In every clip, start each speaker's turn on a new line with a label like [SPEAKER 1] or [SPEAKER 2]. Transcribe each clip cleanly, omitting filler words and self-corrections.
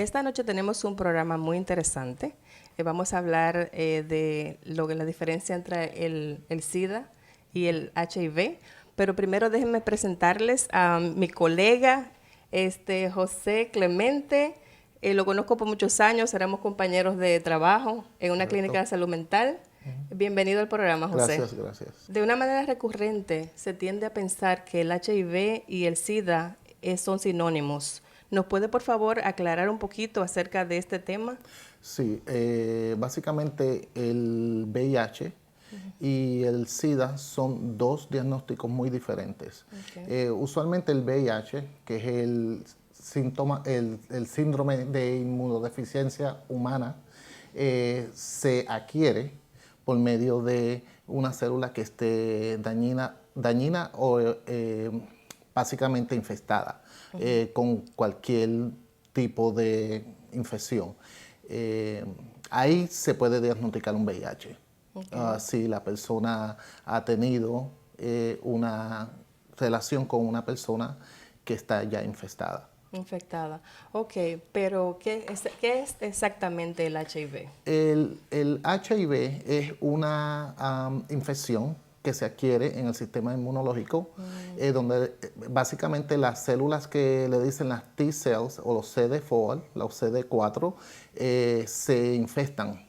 [SPEAKER 1] Esta noche tenemos un programa muy interesante. Vamos a hablar de la diferencia entre el SIDA y el HIV. Pero primero déjenme presentarles a mi colega, José Clemente. Lo conozco por muchos años, éramos compañeros de trabajo en una clínica de salud mental. Bienvenido al programa, José.
[SPEAKER 2] Gracias, gracias.
[SPEAKER 1] De una manera recurrente se tiende a pensar que el HIV y el SIDA son sinónimos. ¿Nos puede, por favor, aclarar un poquito acerca de este tema?
[SPEAKER 2] Sí, básicamente el VIH y el SIDA son dos diagnósticos muy diferentes.
[SPEAKER 1] Okay.
[SPEAKER 2] Usualmente el VIH, que es el síndrome de inmunodeficiencia humana, se adquiere por medio de una célula que esté dañina o básicamente infestada con cualquier tipo de infección. Ahí se puede diagnosticar un VIH. Okay. Si la persona ha tenido una relación con una persona que está ya infestada.
[SPEAKER 1] Infectada. Ok, pero ¿qué es exactamente el HIV?
[SPEAKER 2] El HIV es una infección que se adquiere en el sistema inmunológico, donde básicamente las células que le dicen las T-cells o los CD4, los CD4, se infestan.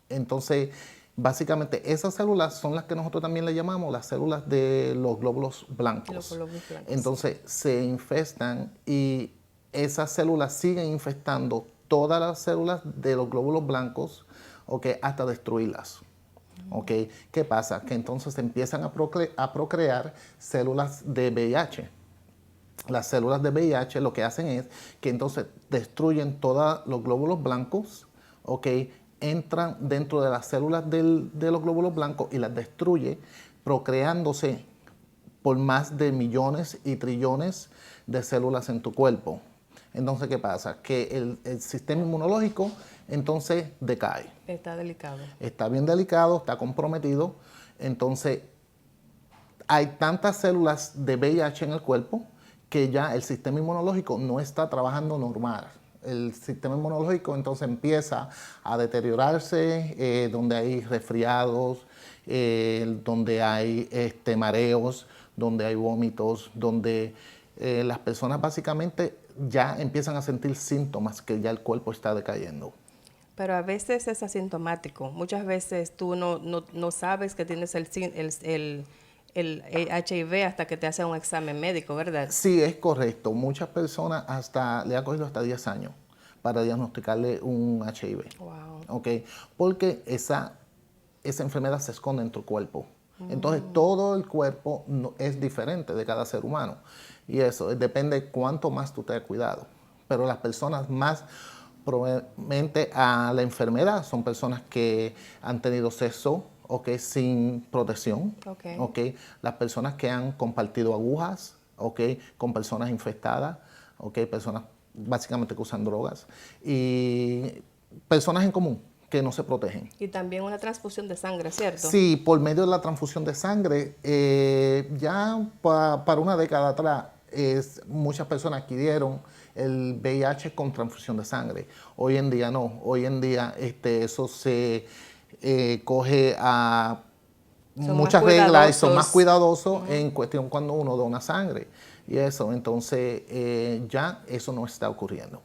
[SPEAKER 2] Entonces, básicamente esas células son las que nosotros también le llamamos las células de los glóbulos blancos.
[SPEAKER 1] Los glóbulos blancos.
[SPEAKER 2] Entonces, se infestan y esas células siguen infectando todas las células de los glóbulos blancos, okay, hasta destruirlas. Okay. ¿Qué pasa? Que entonces empiezan a procrear células de VIH. Las células de VIH lo que hacen es que entonces destruyen todos los glóbulos blancos, okay, entran dentro de las células de los glóbulos blancos y las destruye, procreándose por más de millones y trillones de células en tu cuerpo. Entonces, ¿qué pasa? Que el sistema inmunológico entonces decae.
[SPEAKER 1] Está delicado.
[SPEAKER 2] Está bien delicado, está comprometido. Entonces, hay tantas células de VIH en el cuerpo que ya el sistema inmunológico no está trabajando normal. El sistema inmunológico entonces empieza a deteriorarse, donde hay resfriados, donde hay mareos, donde hay vómitos, donde las personas básicamente ya empiezan a sentir síntomas que ya el cuerpo está decayendo.
[SPEAKER 1] Pero a veces es asintomático. Muchas veces tú no sabes que tienes el HIV hasta que te hacen un examen médico, ¿verdad?
[SPEAKER 2] Sí, es correcto. Muchas personas le ha cogido hasta 10 años para diagnosticarle un HIV.
[SPEAKER 1] Wow.
[SPEAKER 2] ¿Okay? Porque esa enfermedad se esconde en tu cuerpo. Entonces, todo el cuerpo es diferente de cada ser humano. Y eso depende de cuánto más tú te has cuidado. Pero las personas más probablemente a la enfermedad son personas que han tenido sexo, okay, sin protección.
[SPEAKER 1] Okay.
[SPEAKER 2] Okay. Las personas que han compartido agujas, okay, con personas infectadas, okay, personas básicamente que usan drogas. Y personas en común que no se protegen.
[SPEAKER 1] Y también una transfusión de sangre, ¿cierto?
[SPEAKER 2] Sí, por medio de la transfusión de sangre, ya para una década atrás, muchas personas adquirieron el VIH con transfusión de sangre. Hoy en día no, hoy en día eso se coge a muchas reglas y son más cuidadosos en cuestión cuando uno dona sangre. Y eso, entonces ya eso no está ocurriendo.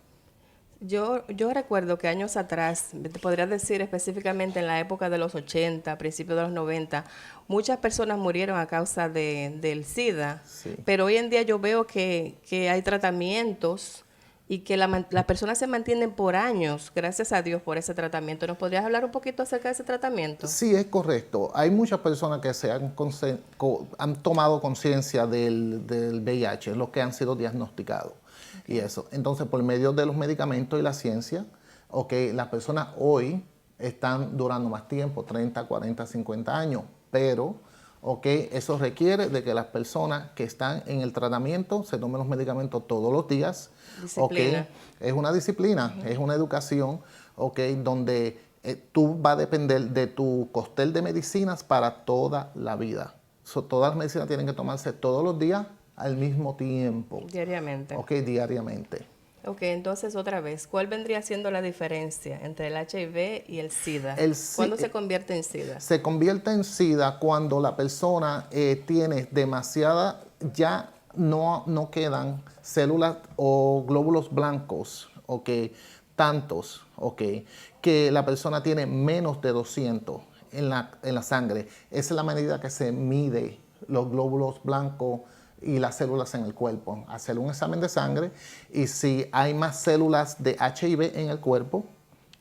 [SPEAKER 1] Yo recuerdo que años atrás, te podría decir específicamente en la época de los 80, principios de los 90, muchas personas murieron a causa del SIDA.
[SPEAKER 2] Sí.
[SPEAKER 1] Pero hoy en día yo veo que hay tratamientos y que las personas se mantienen por años, gracias a Dios, por ese tratamiento. ¿Nos podrías hablar un poquito acerca de ese tratamiento?
[SPEAKER 2] Sí, es correcto. Hay muchas personas que han tomado conciencia del VIH, los que han sido diagnosticados. Okay. Y eso. Entonces, por medio de los medicamentos y la ciencia, okay, las personas hoy están durando más tiempo, 30, 40, 50 años, pero okay, eso requiere de que las personas que están en el tratamiento se tomen los medicamentos todos los días.
[SPEAKER 1] Disciplina.
[SPEAKER 2] Okay. Es una disciplina, es una educación, okay, donde tú vas a depender de tu cóctel de medicinas para toda la vida. Todas las medicinas tienen que tomarse todos los días al mismo tiempo.
[SPEAKER 1] Diariamente.
[SPEAKER 2] Ok, diariamente.
[SPEAKER 1] Ok, entonces otra vez, ¿cuál vendría siendo la diferencia entre el HIV y el SIDA?
[SPEAKER 2] El
[SPEAKER 1] ¿Cuándo se convierte en SIDA?
[SPEAKER 2] Se convierte en SIDA cuando la persona tiene demasiada, ya no quedan células o glóbulos blancos, ok, tantos, ok, que la persona tiene menos de 200 en la sangre. Esa es la medida que se mide los glóbulos blancos y las células en el cuerpo. Hacer un examen de sangre y si hay más células de HIV en el cuerpo,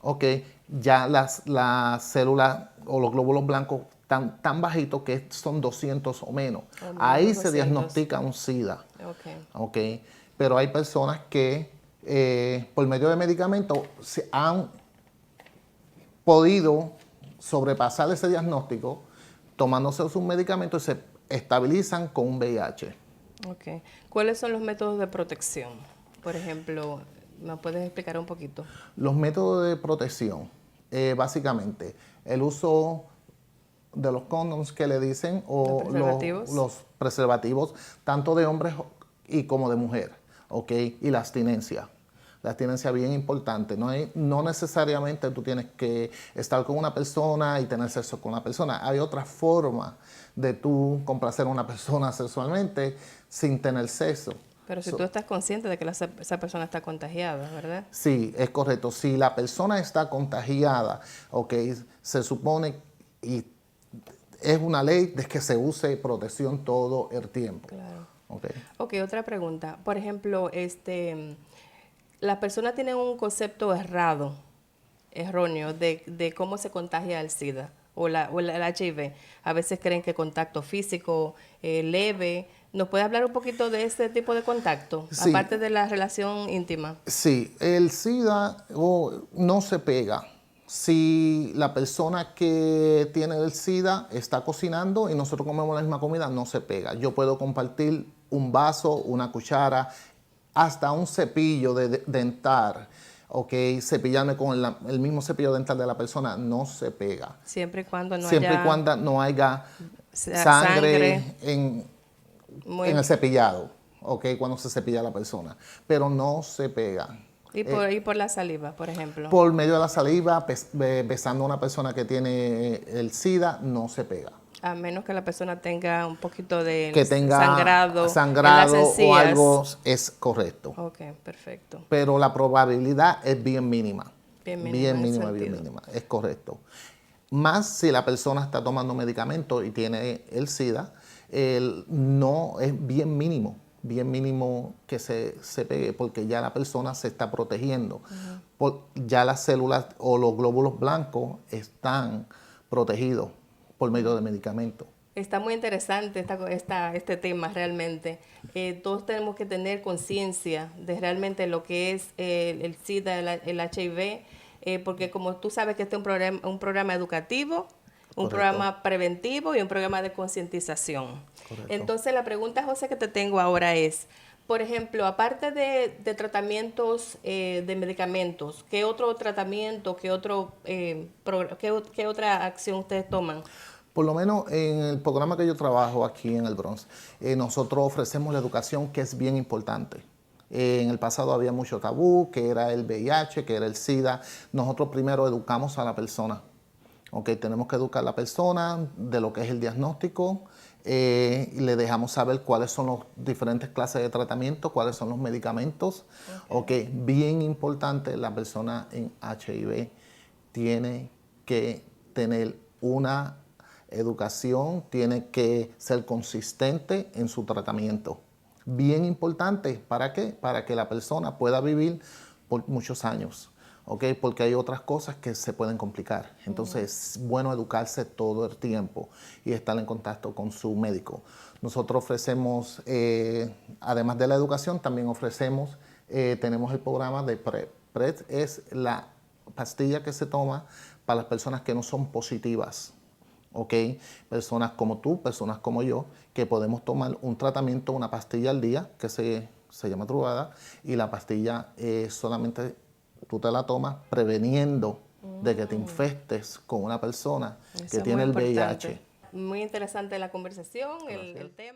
[SPEAKER 2] ok, ya las células o los glóbulos blancos tan bajitos que son 200 o menos.
[SPEAKER 1] O menos
[SPEAKER 2] Ahí
[SPEAKER 1] de
[SPEAKER 2] se
[SPEAKER 1] 200.
[SPEAKER 2] diagnostica un SIDA.
[SPEAKER 1] Ok.
[SPEAKER 2] Ok, pero hay personas que por medio de medicamentos se han podido sobrepasar ese diagnóstico tomándose sus medicamentos y se estabilizan con un VIH.
[SPEAKER 1] Ok. ¿Cuáles son los métodos de protección? Por ejemplo, ¿me puedes explicar un poquito?
[SPEAKER 2] Los métodos de protección, básicamente, el uso de los condoms que le dicen
[SPEAKER 1] ¿Los
[SPEAKER 2] o
[SPEAKER 1] preservativos?
[SPEAKER 2] los preservativos, tanto de hombres y como de mujer, ¿ok? Y la abstinencia. La abstinencia bien importante. No necesariamente tú tienes que estar con una persona y tener sexo con una persona. Hay otra forma de tú complacer a una persona sexualmente sin tener sexo.
[SPEAKER 1] Pero si tú estás consciente de que esa persona está contagiada, ¿verdad?
[SPEAKER 2] Sí, es correcto. Si la persona está contagiada, ok, se supone y es una ley de que se use protección todo el tiempo.
[SPEAKER 1] Claro.
[SPEAKER 2] Okay.
[SPEAKER 1] Ok, otra pregunta. Por ejemplo, las personas tienen un concepto erróneo de cómo se contagia el SIDA o el HIV. A veces creen que contacto físico leve. ¿Nos puede hablar un poquito de ese tipo de contacto?
[SPEAKER 2] Sí.
[SPEAKER 1] Aparte de la relación íntima.
[SPEAKER 2] Sí, el SIDA no se pega. Si la persona que tiene el SIDA está cocinando y nosotros comemos la misma comida, no se pega. Yo puedo compartir un vaso, una cuchara, hasta un cepillo dental, ok, cepillarme con el mismo cepillo dental de la persona, no se pega.
[SPEAKER 1] Siempre y cuando no
[SPEAKER 2] Siempre y
[SPEAKER 1] haya
[SPEAKER 2] cuando no haya
[SPEAKER 1] sangre.
[SPEAKER 2] sangre en el cepillado, ok, cuando se cepilla a la persona, pero no se pega.
[SPEAKER 1] Y por la saliva, por ejemplo.
[SPEAKER 2] Por medio de la saliva, besando a una persona que tiene el SIDA, no se pega.
[SPEAKER 1] A menos que la persona tenga un poquito de
[SPEAKER 2] Que tenga
[SPEAKER 1] sangrado en las
[SPEAKER 2] sangrado o
[SPEAKER 1] encías.
[SPEAKER 2] algo es correcto.
[SPEAKER 1] Ok, perfecto.
[SPEAKER 2] Pero la probabilidad es bien mínima.
[SPEAKER 1] Bien mínima,
[SPEAKER 2] Bien
[SPEAKER 1] en
[SPEAKER 2] mínima,
[SPEAKER 1] sentido.
[SPEAKER 2] bien mínima. Es correcto. Más si la persona está tomando medicamento y tiene el SIDA, no es bien mínimo que se pegue, porque ya la persona se está protegiendo. Ya las células o los glóbulos blancos están protegidos por medio de medicamentos.
[SPEAKER 1] Está muy interesante este tema realmente. Todos tenemos que tener conciencia de realmente lo que es el SIDA, el HIV, porque como tú sabes que este es un programa educativo, un
[SPEAKER 2] Correcto.
[SPEAKER 1] programa preventivo y un programa de concientización.
[SPEAKER 2] Correcto.
[SPEAKER 1] Entonces la pregunta, José, que te tengo ahora es, por ejemplo, aparte de tratamientos de medicamentos, ¿qué otro tratamiento, qué otra acción ustedes toman?
[SPEAKER 2] Por lo menos en el programa que yo trabajo aquí en el Bronx, nosotros ofrecemos la educación, que es bien importante. En el pasado había mucho tabú, que era el VIH, que era el SIDA. Nosotros primero educamos a la persona. Okay, tenemos que educar a la persona de lo que es el diagnóstico, y le dejamos saber cuáles son las diferentes clases de tratamiento, cuáles son los medicamentos. Okay, bien importante, la persona en HIV tiene que tener una educación, tiene que ser consistente en su tratamiento. Bien importante, ¿para qué? Para que la persona pueda vivir por muchos años, ¿ok? Porque hay otras cosas que se pueden complicar. Entonces es bueno educarse todo el tiempo y estar en contacto con su médico. Nosotros ofrecemos, además de la educación, también ofrecemos, tenemos el programa de PrEP. PrEP es la pastilla que se toma para las personas que no son positivas. ¿Ok? Personas como tú, personas como yo, que podemos tomar un tratamiento, una pastilla al día, que se llama Truvada, y la pastilla solamente tú te la tomas preveniendo de que te infestes con una persona que tiene el VIH.
[SPEAKER 1] Muy interesante la conversación, el tema.